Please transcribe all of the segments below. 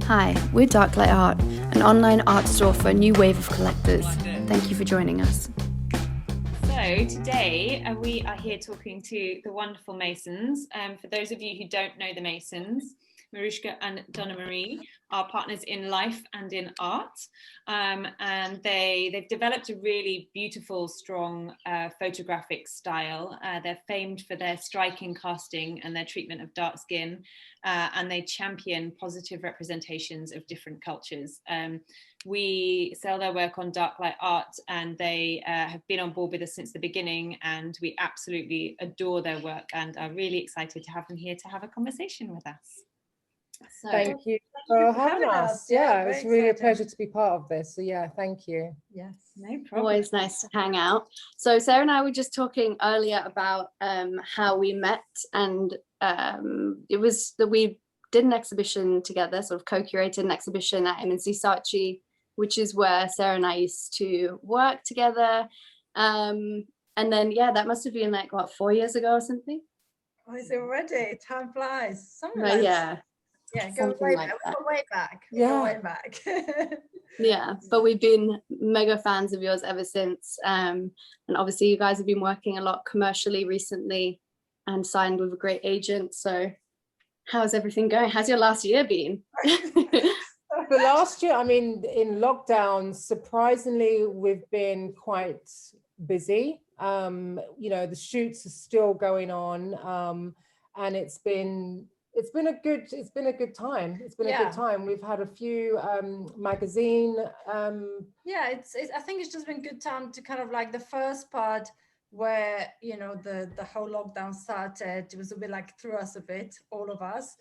Hi, we're Darklight Art, an online art store for a new wave of collectors. Thank you for joining us. So today we are here talking to the wonderful Masons. For those of you who don't know the Masons, Maruska and Donna-Marie are partners in life and in art, and they've developed a really beautiful, strong photographic style. They're famed for their striking casting and their treatment of dark skin, and they champion positive representations of different cultures. We sell their work on Darklight Art, and they have been on board with us since the beginning, and we absolutely adore their work and are really excited to have them here to have a conversation with us. So, thank you for having us. Yeah, it's really a pleasure to be part of this. So yeah, thank you. Yes, no problem. Always nice to hang out. So Sarah and I were just talking earlier about how we met, and it was that we did an exhibition together, sort of co-curated an exhibition at M&C Saatchi, which is where Sarah and I used to work together. And then, yeah, that must have been like, what, 4 years ago or something? Oh, is it already? Time flies. Yeah. Yeah, go way back. We go way back. Yeah. Go way back. Yeah, but we've been mega fans of yours ever since. And obviously you guys have been working a lot commercially recently and signed with a great agent. So how's everything going? How's your last year been? The last year, I mean, in lockdown, surprisingly, we've been quite busy. The shoots are still going on, and it's been a good time. It's been a good time. We've had a few magazine. Yeah, it's I think it's just been good time to kind of like the first part where the whole lockdown started. It was a bit like threw us a bit, all of us.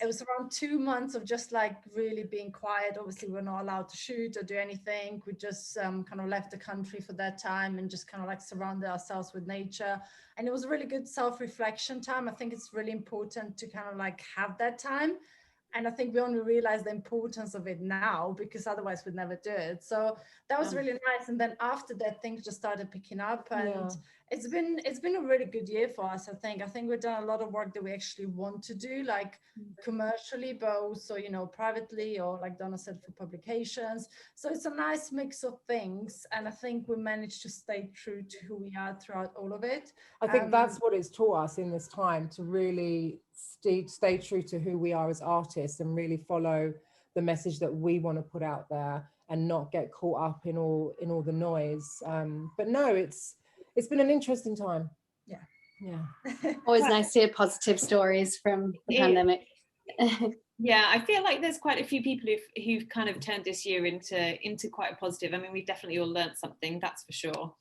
It was around 2 months of just like really being quiet. Obviously, we're not allowed to shoot or do anything. We just kind of left the country for that time and just kind of like surrounded ourselves with nature. And it was a really good self-reflection time. I think it's really important to kind of like have that time. And I think we only realize the importance of it now, because otherwise we'd never do it. So that was really nice. And then after that, things just started picking up, and it's been a really good year for us. I think we've done a lot of work that we actually want to do, like commercially, but also, privately, or like Donna said, for publications. So it's a nice mix of things. And I think we managed to stay true to who we are throughout all of it. I think that's what it's taught us in this time, to really stay true to who we are as artists and really follow the message that we want to put out there and not get caught up in all the noise. But no, it's been an interesting time. Yeah. Always nice to hear positive stories from the pandemic. Yeah, I feel like there's quite a few people who've kind of turned this year into quite a positive. I mean, we've definitely all learned something, that's for sure.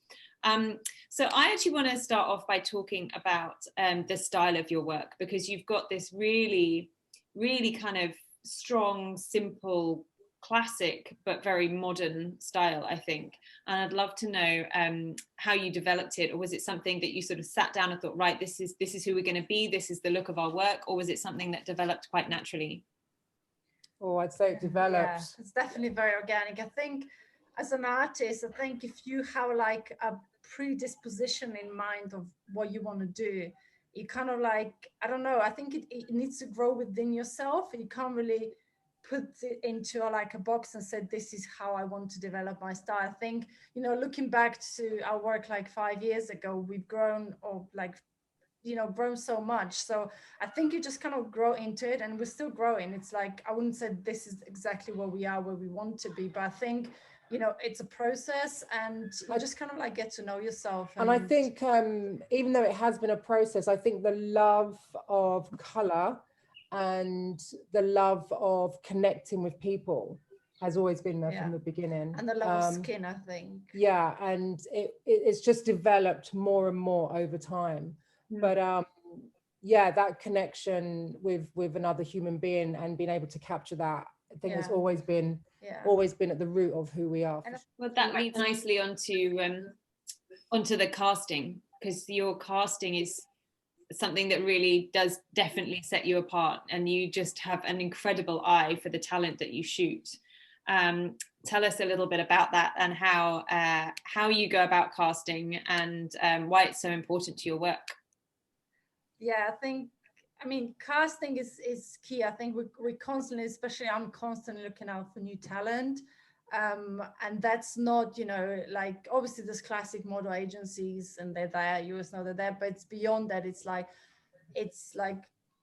So I actually want to start off by talking about the style of your work, because you've got this really, really kind of strong, simple, classic, but very modern style, I think. And I'd love to know how you developed it, or was it something that you sort of sat down and thought, right, this is who we're going to be, this is the look of our work, or was it something that developed quite naturally? Oh, I'd say it developed. Yeah, it's definitely very organic. I think as an artist, I think if you have like a predisposition in mind of what you want to do, you kind of like, I don't know, I think it needs to grow within yourself. You can't really put it into like a box and said, this is how I want to develop my style. I think, looking back to our work like 5 years ago, we've grown, or like, grown so much. So I think you just kind of grow into it, and we're still growing. It's like, I wouldn't say this is exactly where we are, where we want to be, but I think it's a process, and you just kind of like get to know yourself. And I think even though it has been a process, I think the love of color and the love of connecting with people has always been there from the beginning. And the love of skin, I think. Yeah, and it's just developed more and more over time. But that connection with another human being and being able to capture that, I think has always been at the root of who we are. Well, that leads nicely onto the casting, because your casting is something that really does definitely set you apart, and you just have an incredible eye for the talent that you shoot. Tell us a little bit about that, and how you go about casting, and why it's so important to your work. Yeah, I think I mean, casting is key. I think we constantly, especially I'm constantly looking out for new talent. And that's not, you know, like obviously there's classic model agencies and they're there, you always know they're there, but it's beyond that. It's like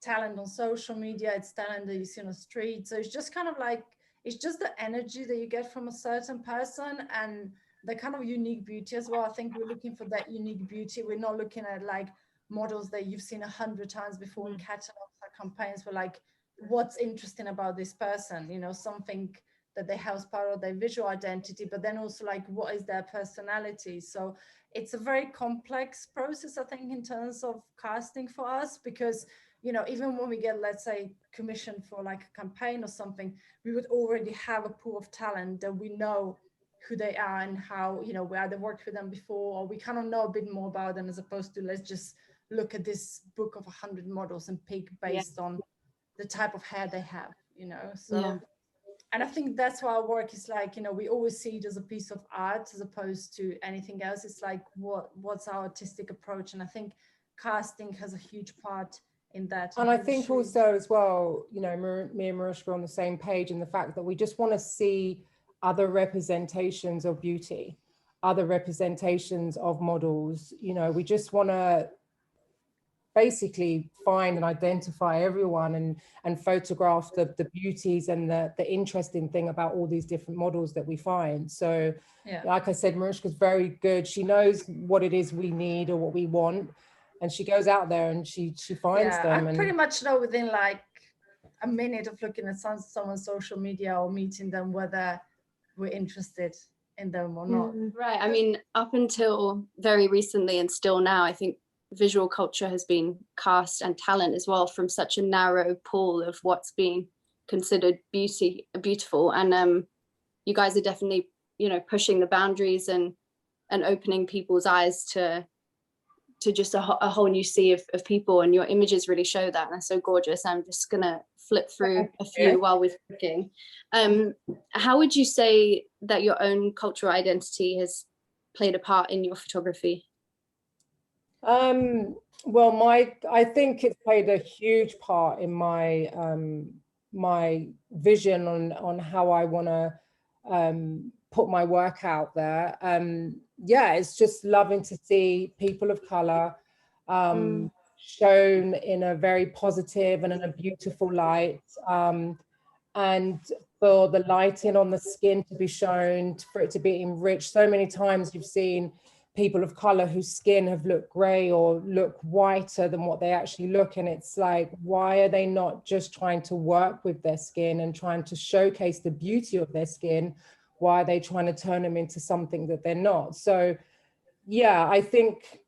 talent on social media, it's talent that you see on the street. So it's just kind of like, it's just the energy that you get from a certain person and the kind of unique beauty as well. I think we're looking for that unique beauty. We're not looking at like models that you've seen 100 times before in catalogs or campaigns. We're like, what's interesting about this person? You know, something that they have as part of their visual identity, but then also like, what is their personality? So it's a very complex process, I think, in terms of casting for us, because, you know, even when we get, let's say, commissioned for like a campaign or something, we would already have a pool of talent that we know who they are and how, you know, we either worked with them before or we kind of know a bit more about them, as opposed to let's just look at this book of 100 models and pick based on the type of hair they have, you know. So and I think that's why our work is like, you know, we always see it as a piece of art as opposed to anything else. It's like, what's our artistic approach? And I think casting has a huge part in that. And I think also as well, you know, me and Maruska are on the same page in the fact that we just want to see other representations of beauty, other representations of models. You know, we just want to basically find and identify everyone and photograph the beauties and the interesting thing about all these different models that we find. So like I said, Maruska's very good. She knows what it is we need or what we want, and she goes out there and she finds them. I pretty much know within like a minute of looking at someone's social media or meeting them whether we're interested in them or not. Right. I mean, up until very recently and still now, I think visual culture has been cast and talent as well from such a narrow pool of what's being considered beautiful. And you guys are definitely, you know, pushing the boundaries and opening people's eyes to just a whole new sea of people, and your images really show that, and they're so gorgeous. I'm just gonna flip through a few while we're talking. How would you say that your own cultural identity has played a part in your photography? Well, I think it's played a huge part in my my vision on how I want to put my work out there. Yeah, it's just loving to see people of color shown in a very positive and in a beautiful light, and for the lighting on the skin to be shown, for it to be enriched. So many times you've seen people of color whose skin have looked gray or look whiter than what they actually look, and it's like, why are they not just trying to work with their skin and trying to showcase the beauty of their skin? Why are they trying to turn them into something that they're not? So yeah, I think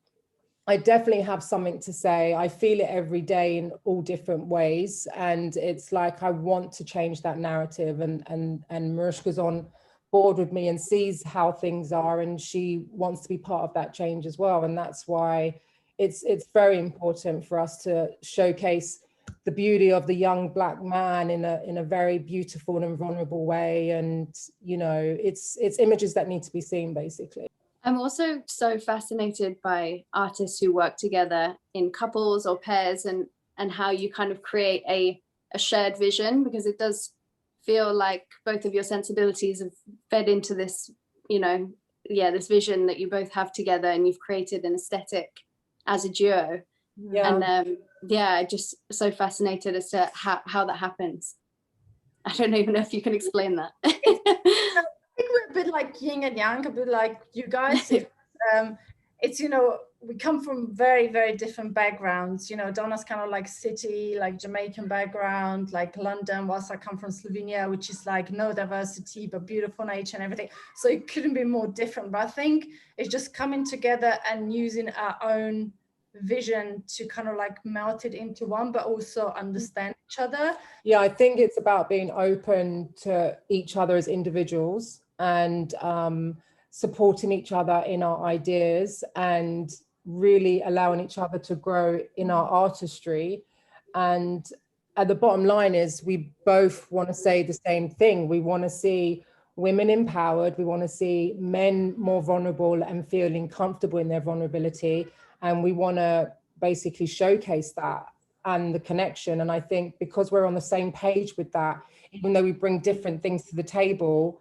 I definitely have something to say. I feel it every day in all different ways, and it's like I want to change that narrative, and Maruska's on board with me and sees how things are, and she wants to be part of that change as well. And that's why it's very important for us to showcase the beauty of the young Black man in a very beautiful and vulnerable way. And you know, it's images that need to be seen, basically. I'm also so fascinated by artists who work together in couples or pairs, and how you kind of create a shared vision, because it does feel like both of your sensibilities have fed into this, you know, this vision that you both have together, and you've created an aesthetic as a duo. And just so fascinated as to how that happens. I don't even know if you can explain that. I think we're a bit like yin and yang, a bit like you guys. It's, you know, we come from very, very different backgrounds. You know, Donna's kind of like city, like Jamaican background, like London, whilst I come from Slovenia, which is like no diversity, but beautiful nature and everything. So it couldn't be more different. But I think it's just coming together and using our own vision to kind of like melt it into one, but also understand each other. Yeah, I think it's about being open to each other as individuals, and supporting each other in our ideas, and really allowing each other to grow in our artistry. And at the bottom line is we both want to say the same thing. We want to see women empowered. We want to see men more vulnerable and feeling comfortable in their vulnerability. And we want to basically showcase that and the connection. And I think because we're on the same page with that, even though we bring different things to the table,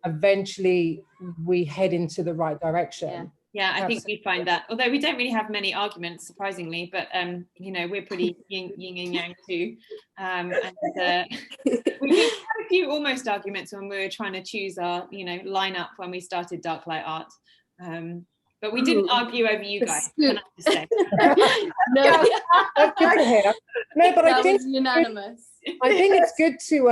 eventually we head into the right direction. Yeah, I think we find that, although we don't really have many arguments, surprisingly, but you know, we're pretty yin and yang too. And we did have a few almost arguments when we were trying to choose our, you know, lineup when we started Darklight Art. But we didn't argue over you guys, can I just say. No, That's good to hear. No, but that I think was unanimous. I think it's good to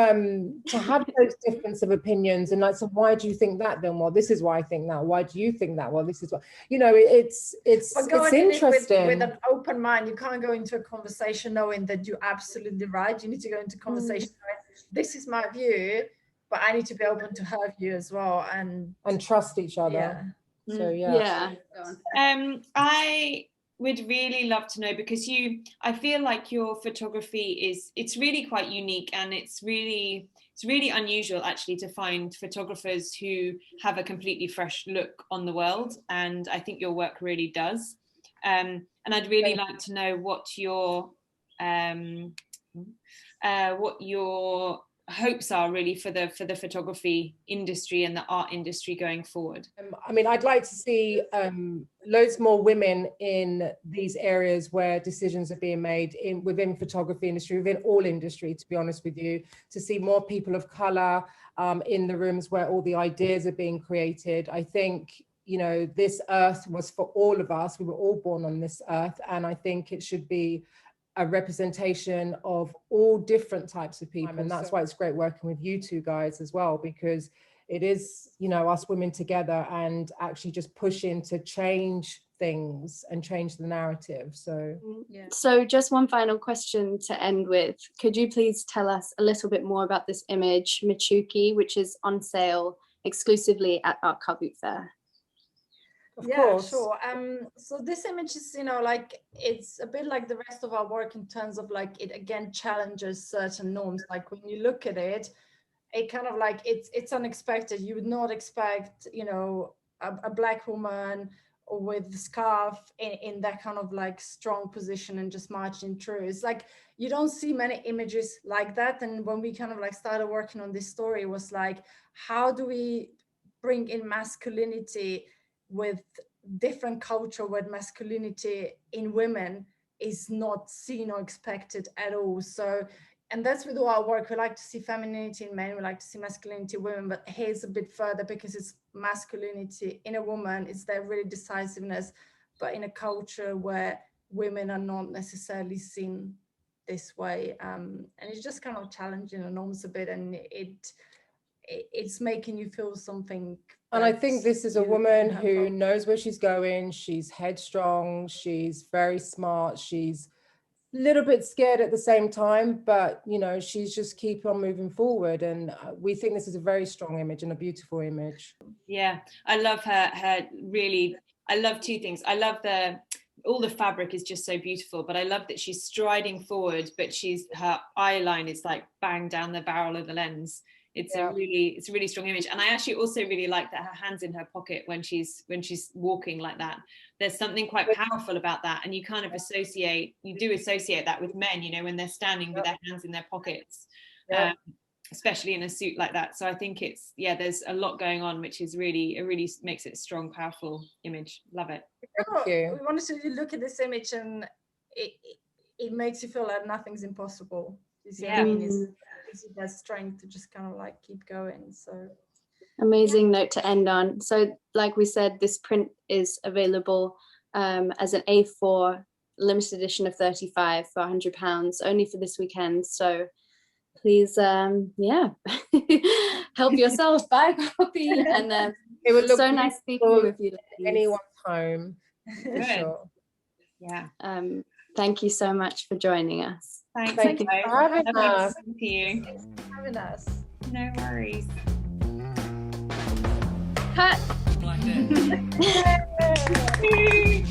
have those difference of opinions, and like, so why do you think that then? Well, this is why I think that. Why do you think that? Well, this is what, you know, it's interesting. With an open mind. You can't go into a conversation knowing that you're absolutely right. You need to go into conversation knowing, this is my view, but I need to be open to her view as well, and trust each other. Yeah. So yeah. I would really love to know, because I feel like your photography it's really quite unique, and it's really unusual actually to find photographers who have a completely fresh look on the world, and I think your work really does. And I'd really like to know what your hopes are really for the photography industry and the art industry going forward. I mean, I'd like to see loads more women in these areas where decisions are being made within photography industry, within all industry, to be honest with you, to see more people of color in the rooms where all the ideas are being created. I think, you know, this earth was for all of us. We were all born on this earth, and I think it should be a representation of all different types of people. And that's why it's great working with you two guys as well, because it is, you know, us women together and actually just pushing to change things and change the narrative. So yeah. So just one final question to end with. Could you please tell us a little bit more about this image, Michuki, which is on sale exclusively at Art Car Boot Fair? of Yeah, course. sure. So this image is, you know, like, it's a bit like the rest of our work in terms of like, it again challenges certain norms. Like when you look at it, it kind of like, it's unexpected. You would not expect, you know, a black woman with the scarf in that kind of like strong position and just marching through. It's like, you don't see many images like that. And when we kind of like started working on this story, it was like, how do we bring in masculinity with different culture where masculinity in women is not seen or expected at all? So, and that's with all our work. We like to see femininity in men, we like to see masculinity in women, but here's a bit further, because it's masculinity in a woman, it's their really decisiveness, but in a culture where women are not necessarily seen this way. And it's just kind of challenging the norms a bit, and it's making you feel something. And I think this is a woman who knows where she's going. She's headstrong, she's very smart, she's a little bit scared at the same time, but you know, she's just keep on moving forward. And we think this is a very strong image and a beautiful image. Yeah, I love her really. I love two things. I love all the fabric is just so beautiful, but I love that she's striding forward, but her eye line is like bang down the barrel of the lens. It's a really strong image. And I actually also really like that her hand's in her pocket when she's walking like that. There's something quite powerful about that. And you kind of associate that with men, you know, when they're standing with their hands in their pockets, especially in a suit like that. So I think there's a lot going on, which is it really makes it a strong, powerful image. Love it. Thank you. We wanted to look at this image, and it makes you feel like nothing's impossible. You see what I mean? There's strength to just kind of like keep going. So amazing note to end on. So like we said, this print is available as an A4 limited edition of 35 for £100 only for this weekend. So please help yourself, buy a copy, and it would look so nice speaking with you ladies. Anyone's home, for sure. Yeah. Thank you so much for joining us. Thank you for having us. Thank you. thanks for having us. No worries. Cut. Black Death. Yay!